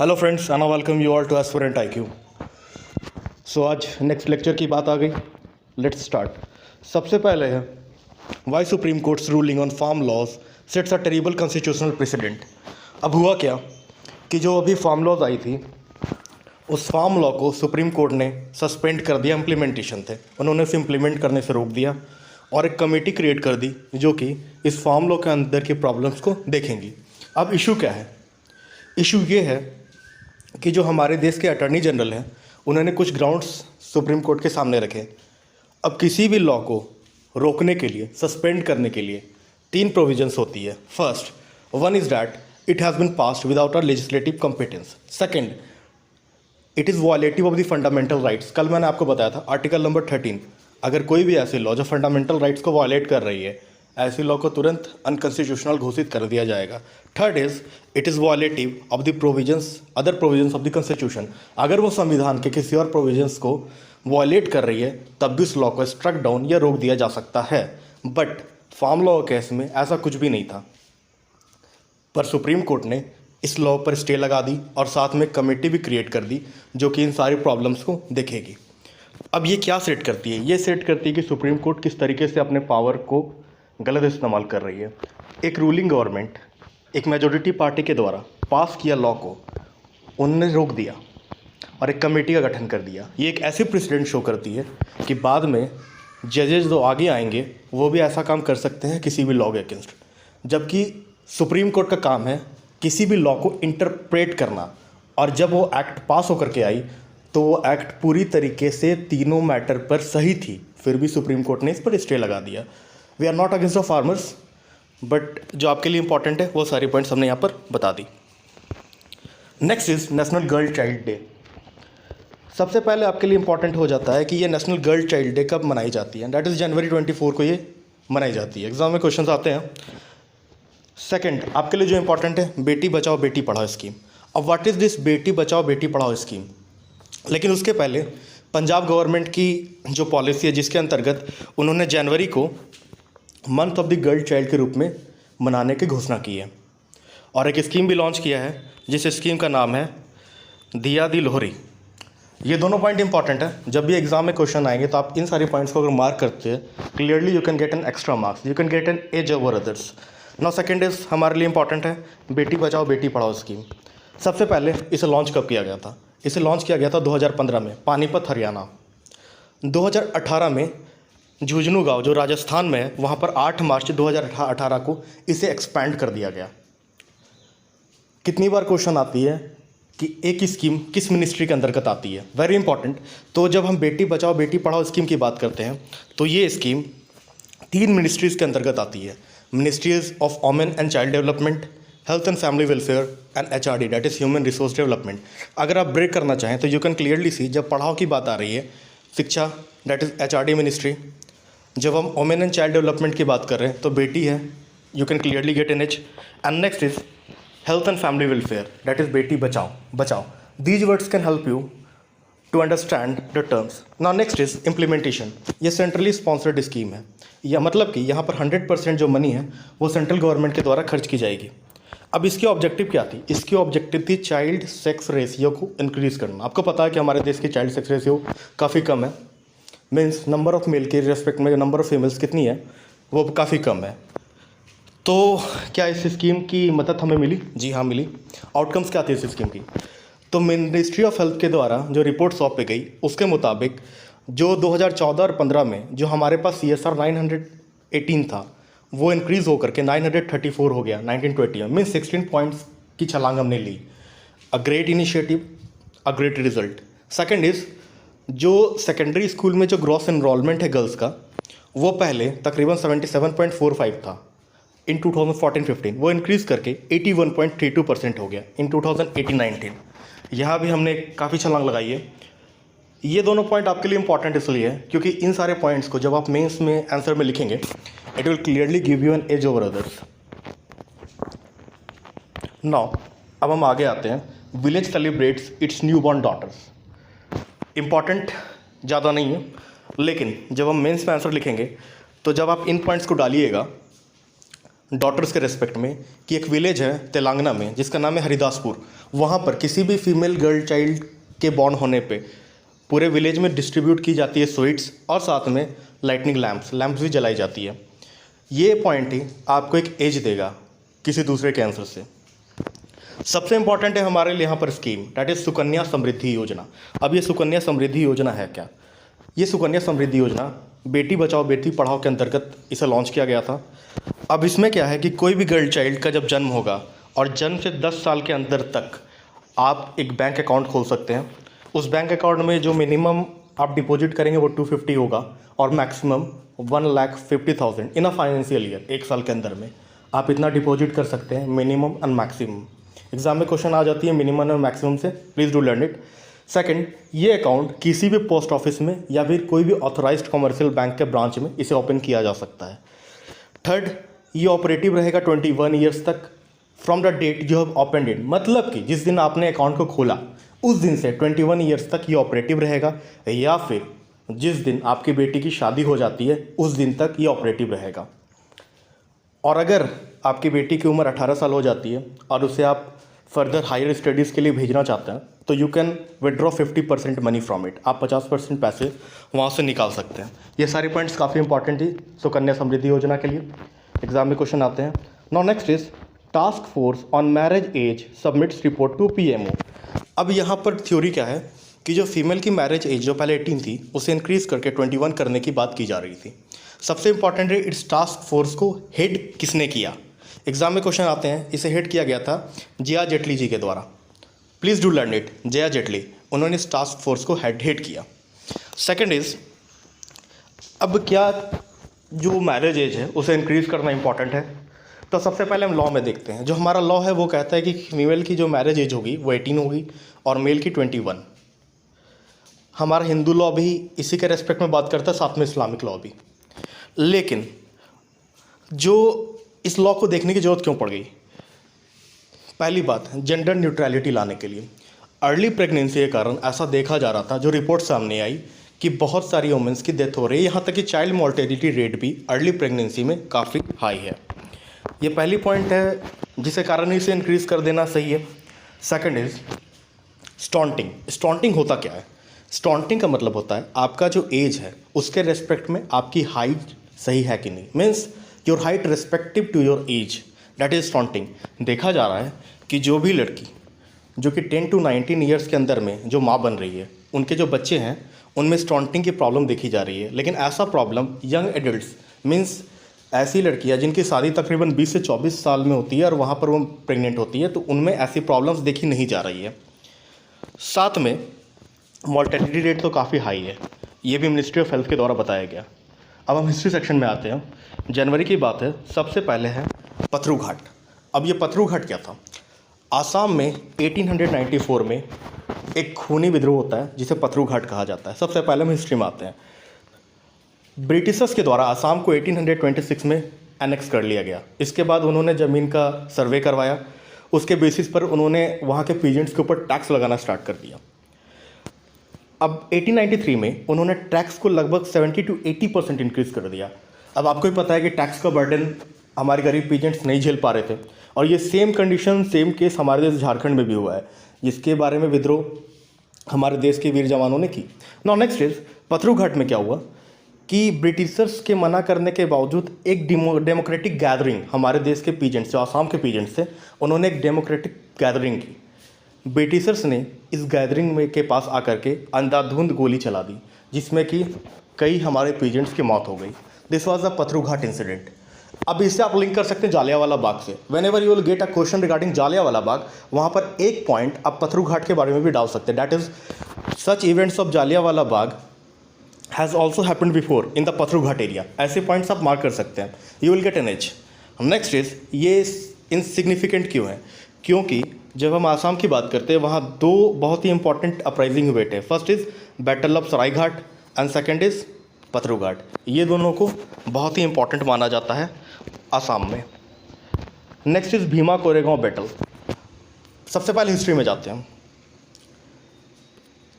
Hello friends, आना welcome you all to aspirant IQ। So आज next lecture की बात आ गई। Let's start. सबसे पहले है why supreme court's ruling on farm laws sets a terrible constitutional president. अब हुआ क्या कि जो अभी फार्म लॉज आई थी, उस फार्म लॉ को सुप्रीम कोर्ट ने सस्पेंड कर दिया। इम्प्लीमेंटेशन थे, उन्होंने उसे इम्प्लीमेंट करने से रोक दिया और एक कमेटी क्रिएट कर दी जो कि इस फार्म लॉ के अंदर की प्रॉब्लम्स को देखेंगी। अब इशू क्या है? इशू ये है कि जो हमारे देश के अटॉर्नी जनरल हैं, उन्होंने कुछ ग्राउंड्स सुप्रीम कोर्ट के सामने रखे। अब किसी भी लॉ को रोकने के लिए, सस्पेंड करने के लिए 3 प्रोविजंस होती है। First one is that it has been passed without a legislative competence. Second, it is violative of the fundamental rights. कल मैंने आपको बताया था आर्टिकल नंबर 13, अगर कोई भी ऐसी लॉ जो फंडामेंटल राइट्स को वायलेट कर रही है, ऐसी लॉ को तुरंत अनकॉन्स्टिट्यूशनल घोषित कर दिया जाएगा। Third is it is violative of the provisions, other provisions of the constitution. अगर वो संविधान के किसी और प्रोविजंस को वायलेट कर रही है, तब भी उस लॉ को स्ट्रक डाउन या रोक दिया जा सकता है। बट फार्म लॉ केस में ऐसा कुछ भी नहीं था, पर सुप्रीम कोर्ट ने इस लॉ पर स्टे लगा दी और साथ में कमेटी भी क्रिएट कर दी जो कि इन सारी प्रॉब्लम्स को देखेगी। अब ये क्या सेट करती है? ये सेट करती है कि सुप्रीम कोर्ट किस तरीके से अपने पावर को गलत इस्तेमाल कर रही है। एक रूलिंग गवर्नमेंट, एक मेजॉरिटी पार्टी के द्वारा पास किया लॉ को उन्होंने रोक दिया और एक कमेटी का गठन कर दिया। ये एक ऐसी प्रेसिडेंट शो करती है कि बाद में जजेस जो आगे आएंगे वो भी ऐसा काम कर सकते हैं किसी भी लॉ के अगेंस्ट, जबकि सुप्रीम कोर्ट का काम है किसी भी लॉ को इंटरप्रेट करना। और जब वो एक्ट पास होकर के आई तो वो एक्ट पूरी तरीके से तीनों मैटर पर सही थी, फिर भी सुप्रीम कोर्ट ने इस पर स्टे लगा दिया। We are not against the farmers, but जो आपके लिए इंपॉर्टेंट है वो सारी पॉइंट्स हमने यहाँ पर बता दी। Next is national girl child day. सबसे पहले आपके लिए इंपॉर्टेंट हो जाता है कि ये नेशनल गर्ल चाइल्ड डे कब मनाई जाती है। दैट इज़ जनवरी 24 को ये मनाई जाती है। एग्जाम में क्वेश्चन आते हैं। सेकेंड आपके लिए जो इंपॉर्टेंट है, बेटी बचाओ बेटी पढ़ाओ स्कीम। अब what is this Beti Bachao Beti Padhao scheme? लेकिन उसके पहले पंजाब गवर्नमेंट की जो पॉलिसी है, जिसके अंतर्गत उन्होंने जनवरी को month of the girl child के रूप में मनाने की घोषणा की है और एक स्कीम भी लॉन्च किया है जिस स्कीम का नाम है दिया दी लोहरी। ये दोनों पॉइंट इंपॉर्टेंट है। जब भी एग्जाम में क्वेश्चन आएंगे तो आप इन सारी पॉइंट्स को अगर मार्क करते हैं, clearly you can get an extra marks, you can get an edge over others. Now second is हमारे लिए इंपॉर्टेंट है बेटी बचाओ बेटी पढ़ाओ स्कीम। सबसे पहले इसे लॉन्च कब किया गया था? इसे लॉन्च किया गया था 2015 में पानीपत हरियाणा। 2018 में झुंझुनू गांव जो राजस्थान में है, वहाँ पर 8 मार्च 2018 को इसे एक्सपैंड कर दिया गया। कितनी बार क्वेश्चन आती है कि एक स्कीम किस मिनिस्ट्री के अंतर्गत आती है? Very important. तो जब हम बेटी बचाओ बेटी पढ़ाओ स्कीम की बात करते हैं तो ये स्कीम 3 मिनिस्ट्रीज़ के अंतर्गत आती है। Ministries of women and child development, health and family welfare and HRD, that is human resource development. अगर आप ब्रेक करना चाहें तो यू कैन क्लियरली सी, जब पढ़ाओ की बात आ रही है, शिक्षा दैट इज़ HRD मिनिस्ट्री। जब हम वुमेन एंड चाइल्ड डेवलपमेंट की बात कर रहे हैं तो बेटी है, you can clearly get an edge. And next is health and family welfare, that is बेटी बचाओ बचाओ। These words can help you to understand the terms. Now next is implementation. ये सेंट्रली स्पॉन्सर्ड स्कीम है, या मतलब कि यहाँ पर 100% जो मनी है वो सेंट्रल गवर्नमेंट के द्वारा खर्च की जाएगी। अब इसकी ऑब्जेक्टिव क्या थी? इसकी ऑब्जेक्टिव थी चाइल्ड सेक्स रेशियो को इंक्रीज़ करना। आपको पता है कि हमारे देश की चाइल्ड सेक्स रेशियो काफ़ी कम है, मीन्स नंबर ऑफ़ मेल के रेस्पेक्ट में नंबर ऑफ़ फीमेल्स कितनी है वो काफ़ी कम है। तो क्या इस स्कीम की मदद हमें मिली? जी हाँ, मिली। आउटकम्स क्या थे इस स्कीम की? तो मिनिस्ट्री ऑफ हेल्थ के द्वारा जो रिपोर्ट सौंपी गई उसके मुताबिक जो 2014 और 15 में जो हमारे पास CSR 918 था वो इंक्रीज़ होकर के 934 हो गया 1920 में। मीन्स 16 पॉइंट्स की छलांग हमने ली। A great initiative, a great result. Second is जो सेकेंडरी स्कूल में जो ग्रॉस एनरोलमेंट है गर्ल्स का, वो पहले तकरीबन 77.45 था इन 2014-15, वो इंक्रीज़ करके 81.32% हो गया इन 2018-19। यहाँ भी हमने काफ़ी छलांग लगाई है। ये दोनों पॉइंट आपके लिए इंपॉर्टेंट इसलिए है क्योंकि इन सारे पॉइंट्स को जब आप मेंस में आंसर में लिखेंगे, it will clearly give you an edge over others. Now अब हम आगे आते हैं। Village celebrates its new born daughters. Important ज़्यादा नहीं है, लेकिन जब हम मेंस में आंसर लिखेंगे तो जब आप इन पॉइंट्स को डालिएगा डॉटर्स के रेस्पेक्ट में कि एक विलेज है तेलंगाना में जिसका नाम है हरिदासपुर। वहाँ पर किसी भी फीमेल गर्ल चाइल्ड के बॉर्न होने पे पूरे विलेज में डिस्ट्रीब्यूट की जाती है स्वीट्स और साथ में लाइटनिंग लैंप्स भी जलाई जाती है। ये पॉइंट ही आपको एक एज देगा किसी दूसरे के आंसर से। सबसे इम्पॉर्टेंट है हमारे लिए यहाँ पर scheme, that is Sukanya Samriddhi योजना। अब ये सुकन्या समृद्धि योजना है क्या? ये सुकन्या समृद्धि योजना बेटी बचाओ बेटी पढ़ाओ के अंतर्गत इसे लॉन्च किया गया था। अब इसमें क्या है कि कोई भी गर्ल चाइल्ड का जब जन्म होगा और जन्म से 10 साल के अंदर तक आप एक बैंक अकाउंट खोल सकते हैं। उस बैंक अकाउंट में जो मिनिमम आप डिपॉजिट करेंगे वो 250 होगा और maximum 1,50,000 in a financial year, एक साल के अंदर में आप इतना डिपॉजिट कर सकते हैं, मिनिमम एंड मैक्सिमम। एग्जाम में क्वेश्चन आ जाती है मिनिमम और मैक्सिमम से, please do learn it. Second, ये अकाउंट किसी भी पोस्ट ऑफिस में या फिर कोई भी ऑथराइज्ड कमर्शियल बैंक के ब्रांच में इसे ओपन किया जा सकता है। थर्ड, ये ऑपरेटिव रहेगा 21 ईयर्स तक from the date you have opened it, मतलब कि जिस दिन आपने अकाउंट को खोला उस दिन से 21 ईयर्स तक ये ऑपरेटिव रहेगा, या फिर जिस दिन आपकी बेटी की शादी हो जाती है उस दिन तक ये ऑपरेटिव रहेगा। और अगर आपकी बेटी की उम्र 18 साल हो जाती है और उसे आप फर्दर हायर स्टडीज़ के लिए भेजना चाहते हैं तो you can withdraw 50% money from it, आप 50% पैसे वहाँ से निकाल सकते हैं। ये सारी पॉइंट्स काफ़ी इंपॉर्टेंट थी सुकन्या समृद्धि योजना के लिए। एग्जाम में क्वेश्चन आते हैं। Now next is task force on marriage age submits report to PMO। अब यहाँ पर थ्योरी क्या है कि जो फीमेल की मैरिज एज जो पहले 18 थी उसे इंक्रीज़ करके 21 करने की बात की जा रही थी। सबसे इंपॉर्टेंट है इस टास्क फोर्स को हेड किसने किया। एग्जाम में क्वेश्चन आते हैं, इसे हेड किया गया था जया जेटली जी के द्वारा। Please do learn it, Jaya Jaitley, उन्होंने इस टास्क फोर्स को हेड किया। सेकंड इज़, अब क्या जो मैरिज एज है उसे इंक्रीज़ करना इंपॉर्टेंट है, तो सबसे पहले हम लॉ में देखते हैं। जो हमारा लॉ है वो कहता है कि फीमेल की जो मैरिज एज होगी वो 18 होगी और मेल की 21। हमारा हिंदू लॉ भी इसी के रेस्पेक्ट में बात करता है, साथ में इस्लामिक लॉ भी। लेकिन जो इस लॉ को देखने की ज़रूरत क्यों पड़ गई? पहली बात, जेंडर न्यूट्रलिटी लाने के लिए। अर्ली प्रेगनेंसी के कारण ऐसा देखा जा रहा था, जो रिपोर्ट सामने आई कि बहुत सारी वुमेंस की डेथ हो रही है, यहाँ तक कि चाइल्ड मोर्टेलिटी रेट भी अर्ली प्रेगनेंसी में काफ़ी हाई है। ये पहली पॉइंट है जिसके कारण इसे इंक्रीज़ कर देना सही है। Second is स्टॉन्टिंग। स्टॉन्टिंग होता क्या है? स्टॉन्टिंग का मतलब होता है आपका जो एज है उसके रेस्पेक्ट में आपकी हाइट सही है कि नहीं, means your height respective to your age, that is stunting. देखा जा रहा है कि जो भी लड़की जो कि 10 to 19 ईयर्स के अंदर में जो माँ बन रही है, उनके जो बच्चे हैं उनमें स्टॉन्टिंग की प्रॉब्लम देखी जा रही है। लेकिन ऐसा प्रॉब्लम यंग एडल्ट्स, मीन्स ऐसी लड़कियां जिनकी शादी तकरीबन 20 से 24 साल में होती है और वहाँ पर वो प्रेग्नेंट होती है, तो उनमें ऐसी प्रॉब्लम्स देखी नहीं जा रही है। साथ में मॉर्टेलिटी रेट तो काफ़ी हाई है, ये भी मिनिस्ट्री ऑफ हेल्थ के द्वारा बताया गया। अब हम हिस्ट्री सेक्शन में आते हैं। जनवरी की बात है, सबसे पहले है पथरू घाट। अब ये पथरू घाट क्या था? आसाम में 1894 में एक खूनी विद्रोह होता है जिसे पथरू घाट कहा जाता है। सबसे पहले हम हिस्ट्री में आते हैं। ब्रिटिशर्स के द्वारा आसाम को 1826 में एनेक्स कर लिया गया। इसके बाद उन्होंने ज़मीन का सर्वे करवाया, उसके बेसिस पर उन्होंने वहाँ के पीजेंट्स के ऊपर टैक्स लगाना स्टार्ट कर दिया। अब 1893 में उन्होंने टैक्स को लगभग 70 to 80% इंक्रीज़ कर दिया। अब आपको ही पता है कि टैक्स का बर्डन हमारे गरीब पीजेंट्स नहीं झेल पा रहे थे, और ये सेम कंडीशन सेम केस हमारे देश झारखंड में भी हुआ है, जिसके बारे में विद्रोह हमारे देश के वीर जवानों ने की। नाउ नेक्स्ट इज पथरू घाट में क्या हुआ कि ब्रिटिशर्स के मना करने के बावजूद एक डेमोक्रेटिक गैदरिंग, हमारे देश के पीजेंट्स जो आसाम के पीजेंट्स थे, उन्होंने एक डेमोक्रेटिक गैदरिंग की। ब्रिटिशर्स ने इस गैदरिंग में के पास आकर के अंधाधुंध गोली चला दी, जिसमें कि कई हमारे पीजेंट्स की मौत हो गई। This was the Pathru Ghat incident. अब इससे आप लिंक कर सकते हैं जालियांवाला बाग से। Whenever you will get a question regarding Jallianwala Bagh, वहाँ पर एक पॉइंट आप पथरू घाट के बारे में भी डाल सकते हैं, that is such events of Jallianwala Bagh has also happened before in the Pathru Ghat area. ऐसे पॉइंट्स आप मार्क कर सकते हैं, you will get an edge. Next is ये इनसिग्निफिकेंट क्यों है? क्योंकि जब हम आसाम की बात करते हैं वहाँ दो बहुत ही इंपॉर्टेंट अपराइजिंग हुए थे। First is battle of Sarai Ghat and second is Pathru Ghat. ये दोनों को बहुत ही इंपॉर्टेंट माना जाता है आसाम में। Next is Bhima Koregaon battle. सबसे पहले हिस्ट्री में जाते हैं।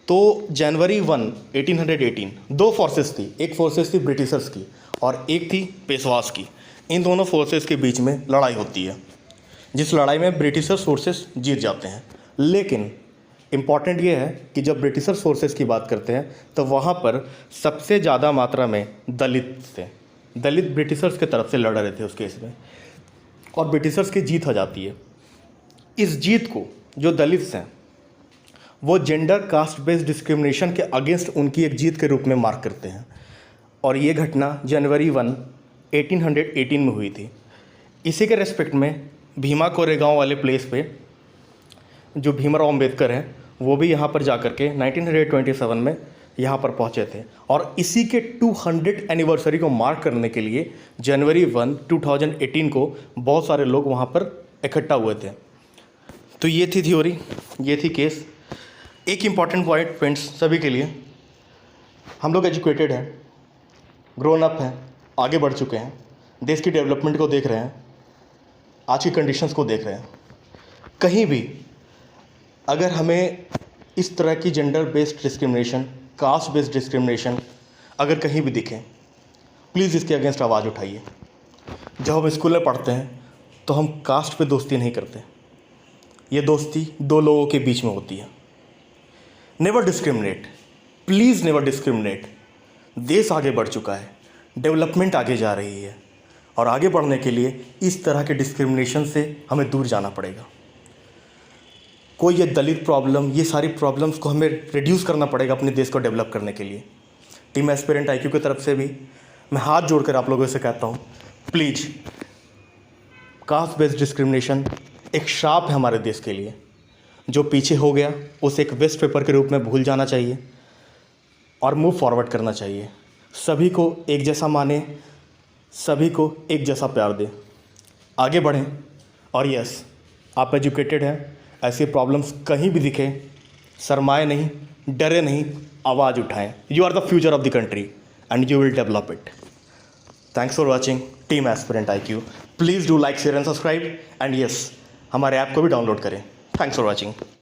तो जनवरी 1, 1818 दो फोर्सेस थी, एक फोर्सेस थी ब्रिटिशर्स की और एक थी पेशवास की। इन दोनों फोर्सेस के बीच में लड़ाई होती है, जिस लड़ाई में ब्रिटिशर्स फोर्सेस जीत जाते हैं। लेकिन इम्पॉर्टेंट ये है कि जब ब्रिटिशर्स फोर्सेस की बात करते हैं तो वहाँ पर सबसे ज़्यादा मात्रा में दलित थे। दलित ब्रिटिशर्स की तरफ से लड़ रहे थे उस केस में, और ब्रिटिशर्स की जीत हो जाती है। इस जीत को जो दलित्स हैं वो जेंडर कास्ट बेस्ड डिस्क्रिमिनेशन के अगेंस्ट उनकी एक जीत के रूप में मार्क करते हैं। और ये घटना जनवरी 1, 1818 में हुई थी। इसी के रेस्पेक्ट में भीमा कोरेगांव वाले प्लेस पे जो भीमराव अंबेडकर हैं वो भी यहाँ पर जा कर के 1927 में यहाँ पर पहुँचे थे। और इसी के 200 एनिवर्सरी को मार्क करने के लिए जनवरी 1, 2018 को बहुत सारे लोग वहाँ पर इकट्ठा हुए थे। तो ये थी थ्योरी, ये थी केस। एक इम्पॉर्टेंट पॉइंट फ्रेंड्स सभी के लिए, हम लोग एजुकेटेड हैं, ग्रोन अप हैं, आगे बढ़ चुके हैं, देश की डेवलपमेंट को देख रहे हैं, आज की कंडीशंस को देख रहे हैं। कहीं भी अगर हमें इस तरह की gender based discrimination, caste based discrimination अगर कहीं भी दिखे, प्लीज़ इसके अगेंस्ट आवाज़ उठाइए। जब हम स्कूल में पढ़ते हैं तो हम कास्ट पे दोस्ती नहीं करते, ये दोस्ती दो लोगों के बीच में होती है। Never discriminate, please never discriminate. देश आगे बढ़ चुका है, डेवलपमेंट आगे जा रही है, और आगे बढ़ने के लिए इस तरह के डिस्क्रिमिनेशन से हमें दूर जाना पड़ेगा। कोई ये दलित प्रॉब्लम, ये सारी प्रॉब्लम्स को हमें रिड्यूस करना पड़ेगा अपने देश को डेवलप करने के लिए। टीम एस्पिरेंट IQ की तरफ से भी मैं हाथ जोड़कर आप लोगों से कहता हूँ, प्लीज़, कास्ट बेस्ड डिस्क्रिमिनेशन एक श्राप है हमारे देश के लिए। जो पीछे हो गया उसे एक वेस्ट पेपर के रूप में भूल जाना चाहिए और मूव फॉरवर्ड करना चाहिए। सभी को एक जैसा माने, सभी को एक जैसा प्यार दे, आगे बढ़ें। और यस, आप एजुकेटेड हैं, ऐसी प्रॉब्लम्स कहीं भी दिखे, शर्माए नहीं, डरे नहीं, आवाज़ उठाएं। You are the future of the country and you will develop it. Thanks for watching team aspirant IQ। Please do like, share and subscribe, and yes, हमारे ऐप को भी डाउनलोड करें। Thanks for watching.